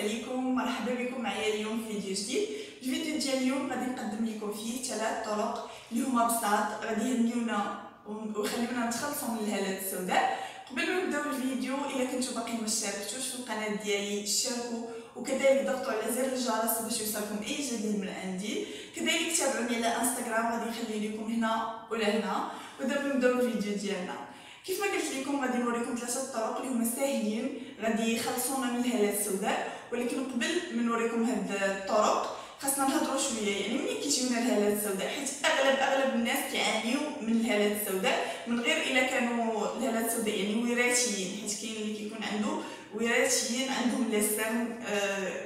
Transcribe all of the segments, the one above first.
عليكم، مرحبا بكم معايا اليوم في فيديو جديد. الفيديو ديال اليوم غادي نقدم لكم فيه 3 طرق اللي هما بساط غادي يهنيونا ويخليونا نتخلصوا من الهالات السوداء. قبل ما نبداو الفيديو، الا كنتو باقي ما اشتركتوش في القناه ديالي اشتركوا، وكذلك ضغطوا على زر الجرس باش يوصلكم اي جديد من عندي. كذلك تابعوني على انستغرام، غادي نخلي لكم هنا ولا هنا. ودابا نبداو الفيديو ديالنا. كيف ما قلت لكم غادي نوريكم 3 طرق اللي هما ساهلين غادي يخلصونا من الهالات السوداء. ولكن قبل ما نوريكم هاد الطرق خاصنا نهضروا شويه، يعني ملي كيجيونا الهالات السوداء، حيت اغلب الناس كيعانيو من الهالات السوداء من غير الا كانوا الهالات السوداء يعني وراثيين، حيت كاين اللي كيكون عنده وراثيين عندهم لسان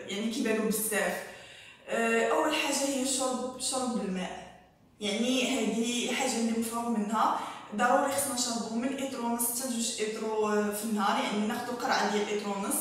يعني كيبانوا بزاف. اول حاجه هي شرب الماء، يعني هذه حاجه اللي مفروغ منها، ضروري خصنا نشربو من ايترو ونص حتى 2 ايترو في النهار. يعني ناخدو قرعه ديال ايترو ونص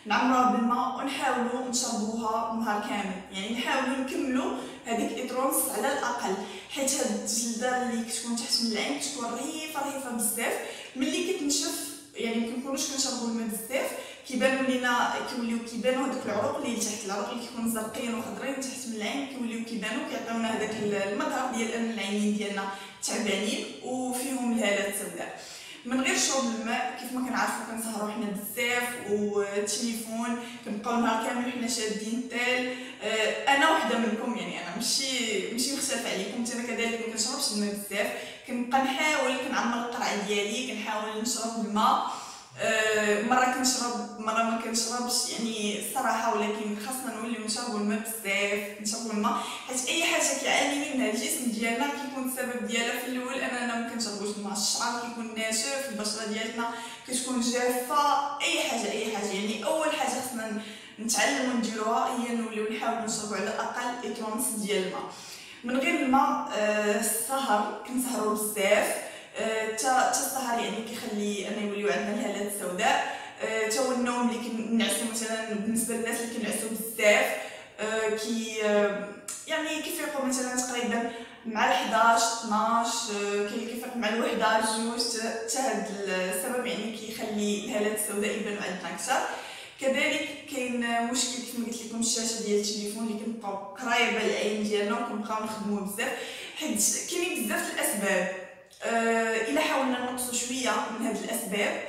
نعمروها بالماء ونحاولوا نشربوها النهار كامل، يعني نحاولوا نكملوا هذيك ايترو ونص على الاقل، حيت هاد الجلده اللي كتكون تحت من العين كتكون رهيفه بزاف. ملي كتنشف يعني مكنكونوش كنشربوا الماء بزاف، كيوليو كيبانوا هذوك العروق اللي تحت، العروق اللي كيكونوا زرقين وخضرين تحت من العين كيوليو كيبانوا، كيعطيونا هذاك المظهر ديال ان العينين ديالنا تعبانين وفيهم الهالات السوداء. من غير شرب الماء كيف ما كنعرفوا كنسهروا حنا بزاف، والتليفون كنبقاو نهار كامل حنا شادين التيل. انا وحده منكم، يعني انا ماشي مختلفه عليكم، انا كذلك ما كنشربش الماء بزاف، كنبقى نحاول كنعمر القرعه ديالي، كنحاول نشرب الماء. مره كنشرب مره ما كنشربش، يعني الصراحه، ولكن خاصنا نوليو نشربوا الماء بزاف، نشربوا الماء، حيت اي حاجه كيعاني منها الجسم ديالنا كيكون السبب ديالها في الاول اننا ما كنشربوش الماء. الشعر كيكون ناشف، البشره ديالنا كتكون جافه، اي حاجه يعني اول حاجه خصنا نتعلموا نديروها هي نوليو نحاولوا نشربوا على الاقل لتر ونص ديال الماء. من غير الماء السهر كنسهروا بزاف، تا السهر يعني كيخلي ان يوليو عندنا الهالات السوداء. تا هو النوم اللي كنعسوا، مثلا بالنسبه للناس اللي كنعسوا بزاف يعني كيفيقوا مثلا تقريبا مع 11 12، كاين اللي كيفيق مع 1 2. حتى هذا السبب يعني كيخلي الهالات السوداء يبانوا عندنا اكثر. كذلك كاين مشكل كيف ما قلت لكم، الشاشه ديال التليفون اللي كنبقاو قريبه للعين ديالنا وكنبقاو نخدموا بزاف، حيت كاينين بزاف الاسباب. الا حاولنا نقصوا شويه من هذه الاسباب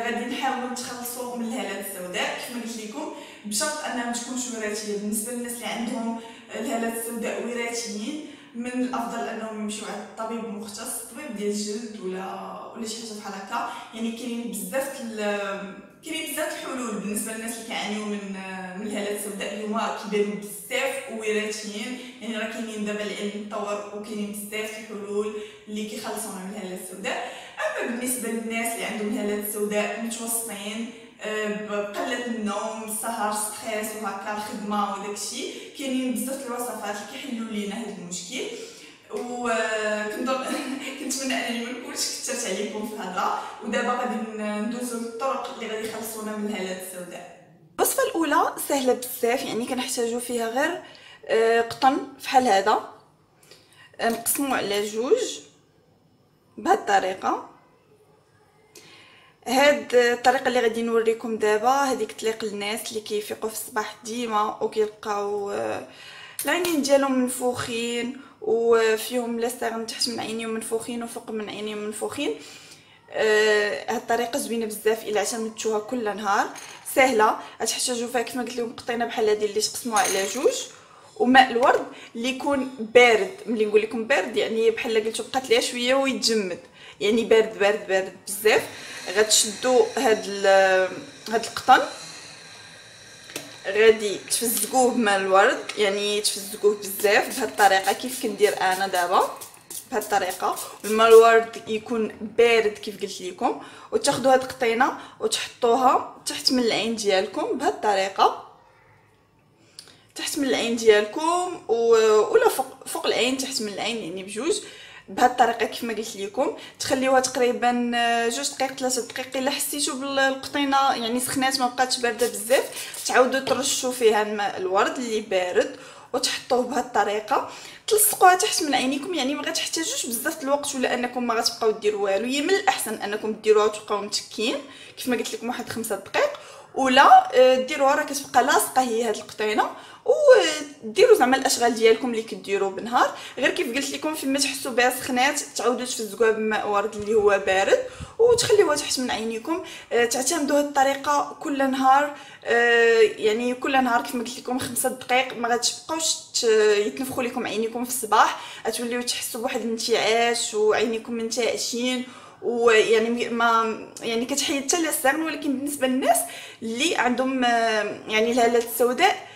غادي نحاولوا نتخلصوا من الهالات السوداء. كيف ما قلت لكم بشرط انها ما تكونش وراثيه. بالنسبه للناس اللي عندهم الهالات السوداء وراثيين، من الافضل انهم يمشيو عند الطبيب مختص، طبيب ديال الجلد ولا شي حاجه بحال هكا. يعني كاينين بزاف الحلول بالنسبه للناس اللي كيعانيو من الهالات السوداء اللي هما كيبانوا بزاف وراثيين. يعني راه كاينين دابا العلم تطور وكاينين بزاف الحلول اللي كيخلصونا من الهالات السوداء. اما بالنسبه للناس اللي عندهم الهالات السوداء متوسطين، بقله النوم، السهر، ستريس وهكا، الخدمه وداكشي، كاينين بزاف الوصفات اللي كيحلوا لينا هذا المشكل. كنتمنى انني ما نكونش كثرت عليكم في الهضره. ودابا غادي ندوزو للطرق اللي غادي يخلصونا من الهالات السوداء. الوصفه الاولى سهله بزاف، يعني كنحتاجو فيها غير قطن بحال هذا، نقسمو على 2 بهذه الطريقه. هاد الطريقه اللي غادي نوريكم دابا هذيك تليق للناس اللي كيفيقوا في الصباح ديما وكيلقاو العينين ديالهم منفوخين وفيهم لسان تحت من عينيهم منفوخين وفوق من عينيهم منفوخين. هاد الطريقه زوينه بزاف الا اعتمدتوها كل نهار، سهله. غتحتاجوا فيها كيف ما قلت لكم قطينه بحال هذه اللي تقسموها على 2، وماء الورد اللي يكون بارد. ملي نقول لكم بارد يعني بحال قلتو بقات ليها شويه ويتجمد، يعني بارد بزاف. غتشدوا هاد القطن، غادي تفزقوه بماء الورد، يعني تفزقوه بزاف بهاد الطريقه كيف كندير انا دابا بهاد الطريقه. الماء الورد يكون بارد كيف قلت لكم، وتاخذوا هاد القطينه وتحطوها تحت من العين ديالكم بهاد الطريقه، تحت من العين ديالكم ولا فوق العين، تحت من العين، يعني بجوج بهاد الطريقه كيف ما قلت لكم. تخليوها تقريبا 2 دقائق 3 دقائق. الا حسيتوا بالقطينه يعني سخنات ما بقاتش بارده بزاف، تعاودوا ترشوا فيها الماء الورد اللي بارد وتحطوه بهاد الطريقه، تلصقوها تحت من عينيكم. يعني ما غتحتاجوش بزاف الوقت، ولا انكم ما غتبقاو ديروا والو. هي من الاحسن انكم ديروها وتبقاو متكين كيف ما قلت لكم 5 دقائق، ولا ديروها راه كتبقى لاصقه هي هاد القطينه، وديروا زعما الاشغال ديالكم اللي كديروا بالنهار. غير كيف قلت لكم فيما تحسوا بها سخنات تعاودوا تفزقوها بماء ورد اللي هو بارد وتخليوها تحت من عينيكم. تعتمدوا هذه الطريقه كل نهار، يعني كل نهار كيف ما قلت لكم 5 دقائق، ما غتبقاوش يتنفخوا لكم عينيكم في الصباح، غتوليو تحسوا بواحد الانتعاش وعينيكم منتعشين، ويعني ما يعني كتحيد حتى للسمن. ولكن بالنسبه للناس اللي عندهم يعني الهالات السوداء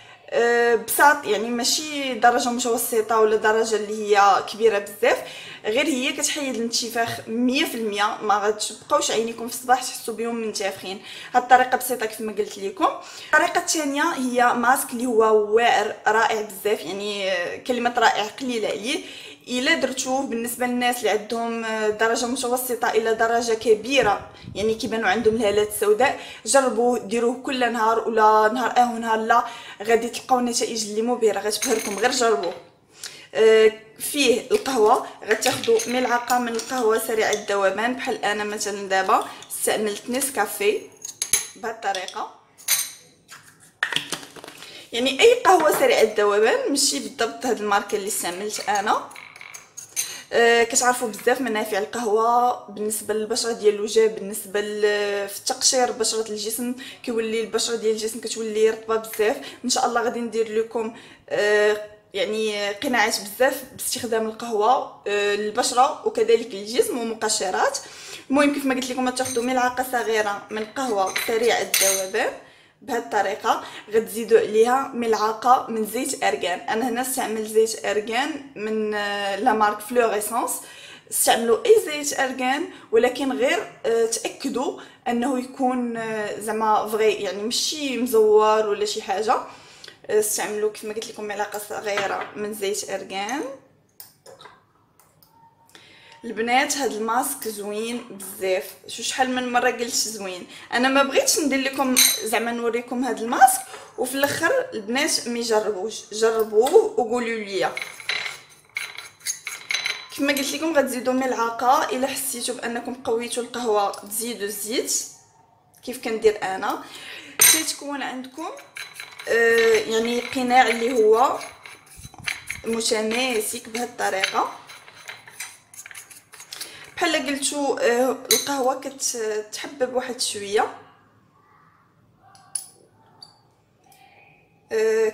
بساط، يعني ماشي درجه متوسطه ولا درجه اللي هي كبيره بزاف، غير هي كتحيد الانتفاخ 100%، ما غتبقاوش عينيكم في الصباح تحسوا بهم منتفخين. هاد الطريقه بسيطه كيف ما قلت لكم. الطريقه الثانيه هي ماسك اللي هو واعر رائع بزاف، يعني كلمه رائع قليله عليه. الا درتوه بالنسبه للناس اللي عندهم درجه متوسطه الى درجه كبيره، يعني كيبانوا عندهم الهالات السوداء، جربوه ديروه كل نهار ولا نهار ونهار لا، غادي تلقاو النتائج اللي مبهره غتبهركم، غير جربوه. فيه القهوه، غتاخذوا ملعقه من القهوه سريعه الذوبان، بحال انا مثلا دابا استعملت نسكافيه بهذه الطريقه، يعني اي قهوه سريعه الذوبان، ماشي بالضبط هاد الماركه اللي استعملت انا. كتعرفوا بزاف منافع القهوه بالنسبه للبشره ديال الوجه، بالنسبه في التقشير بشره الجسم، كيولي البشره ديال الجسم كتولي رطبه بزاف. ان شاء الله غادي ندير لكم يعني قناعات بزاف باستخدام القهوه للبشره وكذلك للجسم ومقشرات. المهم كيف ما قلت لكم تاخذوا ملعقه صغيره من قهوه سريعه الذوبان بهذه الطريقه، غتزيدوا عليها ملعقه من زيت ارغان. انا هنا استعمل زيت ارغان من لا مارك فلوريسونس. استعملوا اي زيت ارغان، ولكن غير تاكدوا انه يكون زعما فغي، يعني ماشي مزور ولا شي حاجه. استعملوا كيف ما قلت لكم ملعقه صغيره من زيت ارغان. البنات هاد الماسك زوين بزاف، شحال من مره قلت زوين. انا ما بغيتش ندير لكم زعما نوريكم هاد الماسك وفي الاخر البنات ما يجربوش، جربوه وقولوا لي. كما قلت لكم غتزيدوا ملعقه، الا حسيتوا بانكم قويتوا القهوه تزيدوا الزيت كيف كندير انا. تيتكون عندكم يعني قناع اللي هو متماسك بهذه الطريقه. بحال قلتو القهوه كتحبب واحد شويه.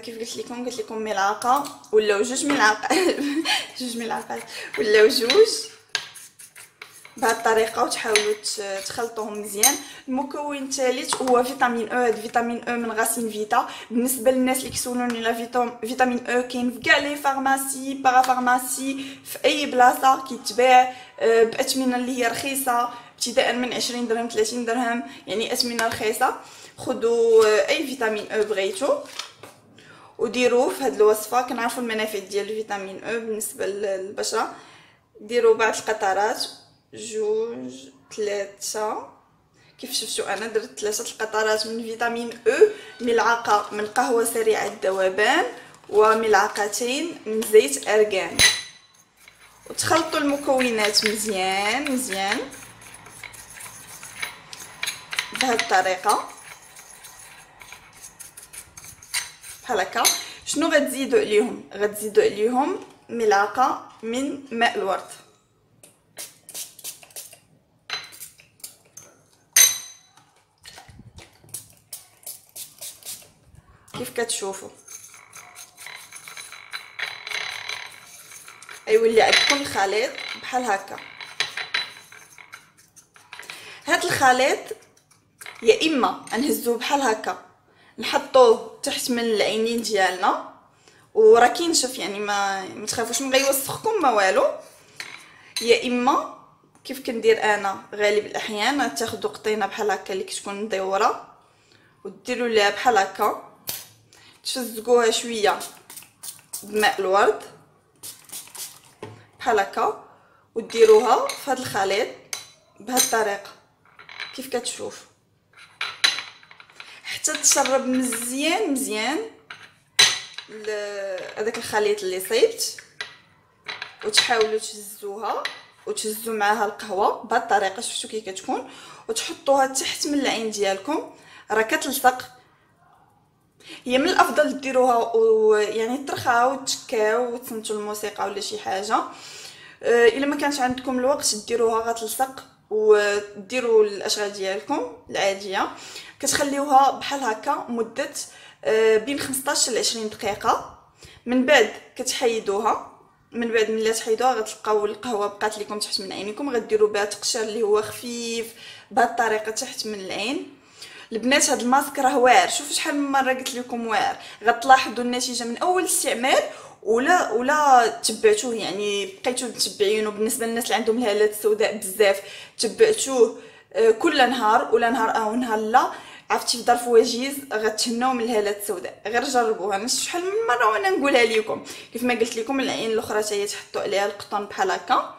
كيف قلت لكم ملعقه ولا جوج ملعقات جوج ملعقات ولا جوج بهذه الطريقه، وتحاولوا تخلطوهم مزيان. المكون الثالث هو فيتامين او. هذا فيتامين او من غاسين فيتا. بالنسبه للناس اللي كيسولوني لا فيتامين او كاين في كاع لي فارماسي بارا فارماسي، في اي بلاصه كيتباع باثمنه اللي هي رخيصه، ابتداء من 20 درهم 30 درهم، يعني اثمنه رخيصه. خذوا اي فيتامين او بغيتو وديروه في هذه الوصفه. كنعرفوا المنافع ديال الفيتامين او بالنسبه للبشره. ديروا بعض القطرات، 2 3 كيف شفتوا انا درت 3 القطرات من فيتامين او، ملعقه من قهوه سريعه الذوبان، وملعقتين من زيت ارغان. وتخلطوا المكونات مزيان مزيان بهذه الطريقه بحال هكا. شنو غتزيدوا عليهم؟ غتزيدوا عليهم ملعقه من ماء الورد. كيف كتشوفوا يولي عندكم الخليط بحال هكا. هاد الخليط يا اما نهزوه بحال هكا نحطوه تحت من العينين ديالنا وراه كينشف، يعني ما تخافوش ما غيوسخكم ما والو. يا اما كيف كندير انا غالب الاحيان تاخذوا قطينه بحال هكا اللي كتكون مدوره وديروا ليها بحال هكا، تفزقوها شويه بماء الورد بحال هكا، وديروها في هذا الخليط بهذه الطريقه كيف كتشوف، حتى تشرب مزيان مزيان هذاك الخليط اللي صيبت. وتحاولوا تهزوها وتهزوا معاها القهوه بهذه الطريقه، شفتوا كي كتكون، وتحطوها تحت من العين ديالكم. راه كتلصق. هي من الافضل ديروها ويعني ترخاو وتشكاو وتسمتوا الموسيقى ولا شي حاجه. الا ما كانش عندكم الوقت ديروها غتلصق، وديروا الاشغال ديالكم العاديه كتخليوها بحال هكا مده بين 15 ل 20 دقيقه. من بعد كتحيدوها، من بعد ملي تحيدوها غتلقاو القهوه بقات لكم تحت من عينيكم. غديروا بها تقشير اللي هو خفيف بهذه الطريقه تحت من العين. البنات هاد الماسك راه واعر، شوفوا شحال من مره قلت لكم واعر. غتلاحظوا النتيجه من اول استعمال ولا تبعتوه، يعني بقيتو تتبعينه. بالنسبه للناس اللي عندهم الهالات السوداء بزاف تبعتوه كل نهار ولا نهار او نهار لا، عرفتي في ظرف وجيز غتهناو من الهالات السوداء. غير جربوها. انا شحال من مره وانا نقولها لكم. كيف ما قلت لكم العين الاخرى حتى هي تحطوا عليها القطن بحال هكا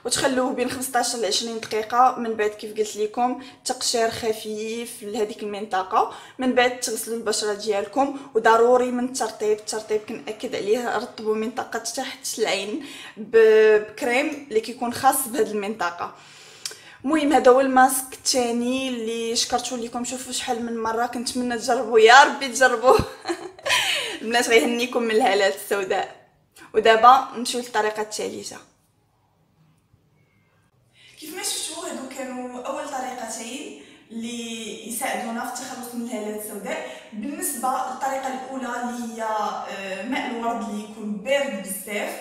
وتخلوه بين 15 ل 20 دقيقه. من بعد كيف قلت لكم تقشير خفيف لهذيك المنطقه. من بعد تغسلوا البشره ديالكم، وضروري من الترطيب كنأكد عليه، رطبوا منطقه تحت العين بكريم اللي كيكون خاص بهذه المنطقه. المهم هذا هو الماسك الثاني اللي شكرته لكم. شوفوا شحال من مره كنتمنى تجربوا، يا ربي تجربوه. البنات غيهنيكم من الهالات السوداء. ودابا نمشيو للطريقه الثالثه. كيف ما شفتوا هادو كانوا اول طريقتين اللي يساعدونا في التخلص من الهالات السوداء. بالنسبه للطريقه الاولى اللي هي ماء الورد اللي يكون بارد بزاف،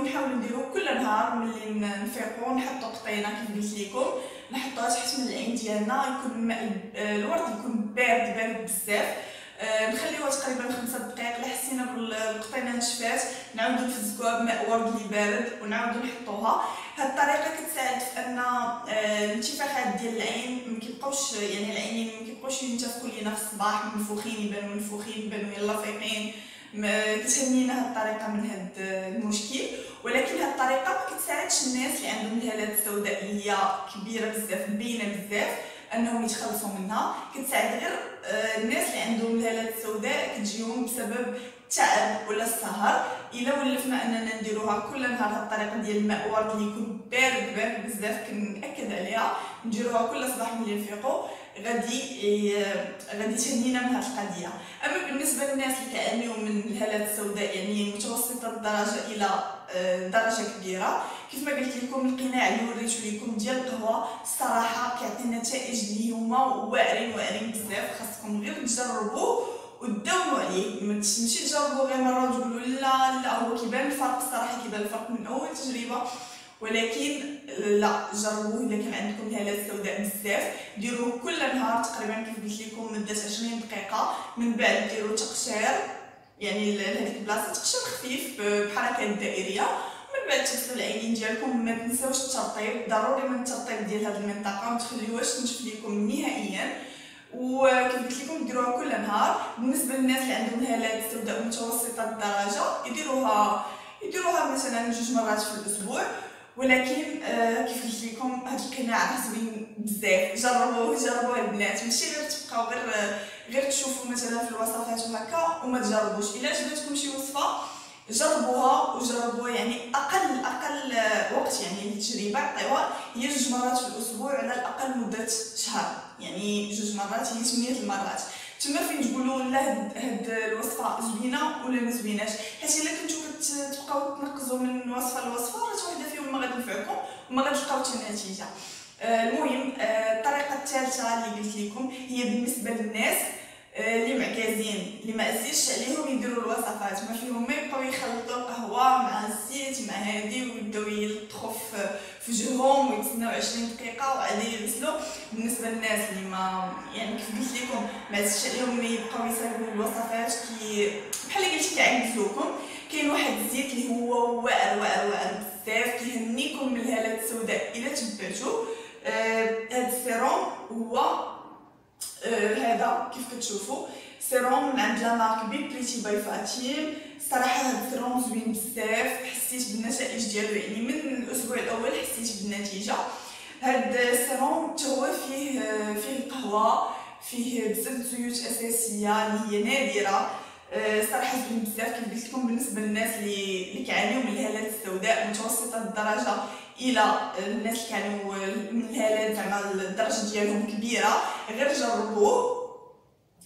نحاولوا نديروه كل نهار ملي نفيقوا. نحطوا قطينه كيف قلت لكم نحطوها تحت من العين ديالنا، يكون ماء الورد يكون بارد بزاف. نخليوها تقريبا 5 دقائق. الا حسينا بالقطينه نشفات نعاودو نفزكوها بماء ورد اللي بارد ونعاودو نحطوها. هاد الطريقه كتساعد في ان الانتفاخات ديال العين مكيبقاوش، يعني العينين مكيبقاوش ينتفخوا لينا في الصباح منفوخين، يبانوا يلا فايقين. كتهنينا هاد الطريقه من هاد المشكل. ولكن هاد الطريقه ما كتساعدش الناس اللي عندهم الهالات السوداء اللي هي كبيره بزاف باينه بزاف انهم يتخلصوا منها. كتساعد غير الناس اللي عندهم الهالات السوداء كتجيهم بسبب التعب ولا السهر. الا ولفنا اننا نديروها كل نهار هاد الطريقه ديال الماء ورد اللي يكون بارد بزاف كنأكد عليها، نديروها كل صباح ملي نفيقوا، غادي تهنينا من هاد القضيه. اما بالنسبه للناس اللي كيعانيو من الهالات السوداء يعني متوسطه الدرجه الى درجه كبيره، كيف ما قلت لكم القناع اللي وريته لكم ديال القهوه الصراحه كيعطي نتائج اللي هما واعرين بزاف. خاصكم غير تجربوه وتداوموا عليه. ماشي تجربوا غير مره وتقولوا لا هو كيبان الفرق. الصراحه كيبان الفرق من اول تجربه، ولكن لا جربوه. الا كان عندكم الهالات السوداء بزاف ديروه كل نهار تقريبا كيف قلت لكم مده 20 دقيقه. من بعد ديروا تقشير، يعني لهذيك البلاصه تقشير خفيف بحركات دائريه. من بعد تغسلوا العينين ديالكم. ما تنساوش الترطيب، ضروري من الترطيب ديال هذه المنطقه، ما تخليوهاش تنشف لكم نهائيا. وكيف قلت لكم ديروها كل نهار. بالنسبه للناس اللي عندهم الهالات السوداء متوسطه الدرجه يديروها مثلا 2 مرات في الاسبوع. ولكن كيف قلت لكم هذا القناع زوين بزاف. جربوه البنات، ماشي غير تبقاو غير تشوفوا مثلا في الوصفات وهكا وما تجربوش. الا عجبتكم شي وصفه جربوها يعني اقل وقت يعني التجربه عطيوها هي 2 مرات في الاسبوع على الاقل مده شهر. يعني 2 مرات هي 8 المرات. تما فين تقولوا لا هاد الوصفه زوينه ولا ما زويناش. حيت الا كنتو تبقاو تنقزوا من وصفه لوصفه راه واحده فيهم ما غادي تنفعكم وما غتلقاوش النتيجه. المهم الطريقه الثالثه اللي قلت لكم هي بالنسبه للناس اللي معكازين، اللي ما عزيزش عليهم يديروا الوصفات ما فيهم ما يبقاو يخلطوا القهوه مع الزيت مع هادي ويبداو يلطخوا في وجههم ويتسناو 20 دقيقه وعاد يغسلوا. بالنسبه للناس اللي ما يعني كيف قلت لكم ما عزيزش عليهم ما يبقاو يصايبوا الوصفات بحال اللي قلت كيعجزوكم. كاين واحد الزيت اللي هو واعر بزاف كيهنيكم من الهالات السوداء الا تبعتوه. هذا السيروم هو هذا كيف كتشوفوا سيروم من عند لا مارك بريتي باي فاتيم. صراحه هذا السيروم زوين بزاف، حسيت بالنتائج ديالو يعني من الاسبوع الاول حسيت بالنتيجه. هذا السيروم هو فيه القهوه، فيه بزاف الزيوت اساسيه اللي هي نادره. صراحه زوين بزاف كيف قلت لكم بالنسبه للناس اللي كيعانيو من الهالات السوداء متوسطه الدرجه الى الناس اللي كانوا من الهالات زعما الدرجه ديالهم كبيره، غير جربوه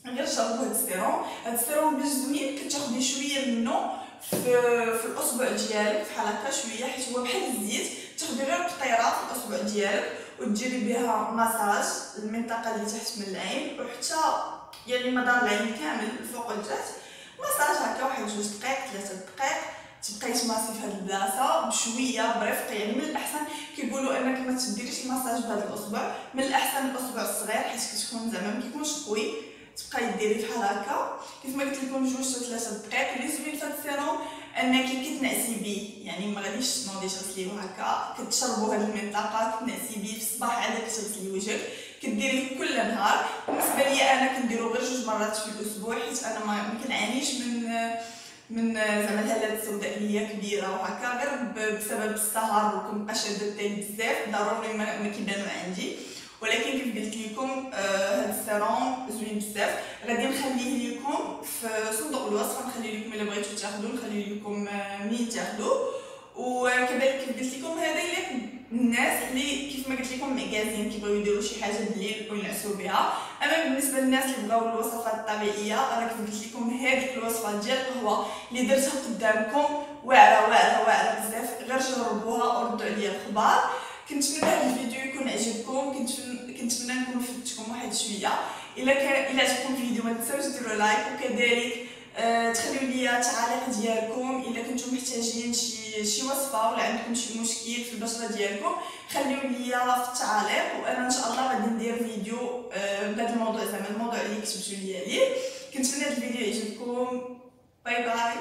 هاد السيروم. هاد السيروم باش زوين كتاخدي شويه منه في الاصبع ديالك بحال هكا شويه، حيت هو بحال الزيت، تاخدي غير قطيره في الاصبع ديالك وتديري بها مساج المنطقه اللي تحت من العين، وحتى يعني مدار العين كامل الفوق والتحت، مساج هكا واحد 2 دقائق 3 دقائق، تبقاي تماسي في هاد البلاصه بشويه برفق. يعني من الاحسن كيقولوا انك ما تديريش المساج بهذا الاصبع، من الاحسن الاصبع الصغير حيت كتكون زعما ما كيكونش قوي، تبقاي ديري بحال هكا كيف ما قلت لكم 2 حتى 3 دقائق. اللي زوين في هاد السيروم انك كتنعسي بيه، يعني ما غاديش تنوضي تغسليه هكا، كتشربوا هاد المنطقه كتنعسي بيه في الصباح عاد كتغسلي وجهك، كديريه كل نهار. بالنسبه لي انا كنديرو غير 2 مرات في الاسبوع، حيت انا ما كنعانيش من زعما الهالات السوداء اللي هي كبيره وهكا، غير بسبب السهر وكنبقى شاده التاي بزاف، ضروري ما كيبانو عندي. ولكن كيف قلت لكم هاد السيروم زوين بزاف. غادي نخليه لكم في صندوق الوصف، نخلي لكم الا بغيتو تاخذوه، نخلي لكم منين تاخذوه. وكذلك كيف قلت لكم هذا الا الناس اللي كيف ما قلت لكم معكازين كيبغيو يديروا شي حاجه بالليل وينعسوا بها. اما بالنسبه للناس اللي بغاو الوصفات الطبيعيه، راه كيف قلت لكم هذيك الوصفه ديال القهوه اللي درتها قدامكم واعره بزاف، غير جربوها وردوا عليا الخبار. كنتمنى هذا الفيديو يكون عجبكم، كنتمنى نكون فدتكم واحد شويه. الا عجبكم الفيديو ما تنساوش ديروا لايك، وكذلك تخليو لي التعاليق ديالكم. الا كنتم محتاجين شي وصفه ولا عندكم شي مشكل في البشره ديالكم، خليو لي في التعاليق، وانا ان شاء الله غادي ندير فيديو بهذا الموضوع، زعما الموضوع اللي كتبتوا لي عليه. كنتمنى هذا الفيديو يعجبكم. باي باي.